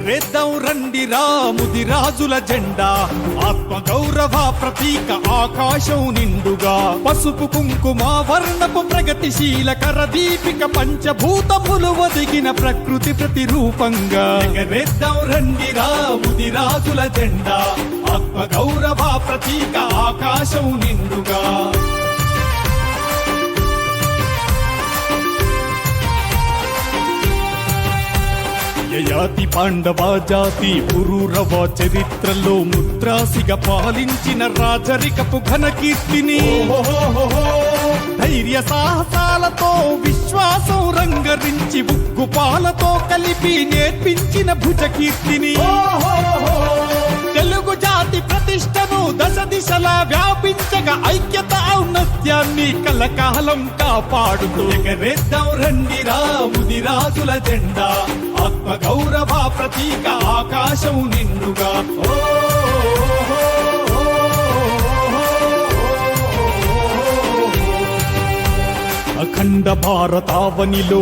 ఎగరేద్దాం రండి రాముది రాజుల జెండా, ఆత్మ గౌరవ ప్రతీక ఆకాశం నిండుగా, పసుపు కుంకుమ వర్ణపు ప్రగతిశీల కరదీపిక పంచభూతములు ఒదిగిన ప్రకృతి ప్రతిరూపంగా. ఎగరేద్దాం రండి రాముది రాజుల జెండా, ఆత్మ గౌరవ ప్రతీక ఆకాశం నిండుగా. యయాతి పాండవ జాతి పురూరవ చరిత్రలో ముద్రాసిగా పాలించిన రాజరికపు ఘనకీర్తిని, ధైర్య సాహసాలతో విశ్వాసం రంగరించి ఉగ్గుపాలతో కలిపి నేర్పించిన భుజకీర్తిని, తెలుగు జాతి ప్రతిష్టను దశ దిశలా వ్యాపించగా ఐక్యత ఔన్నత్యాన్ని కలకాలం కాపాడుతూ. ఎగరేద్దాం రండి రాముది రాజుల జెండా, ఆత్మ గౌరవ ప్రతీక ఆకాశం నిండుగా. అఖండ భారతావనిలో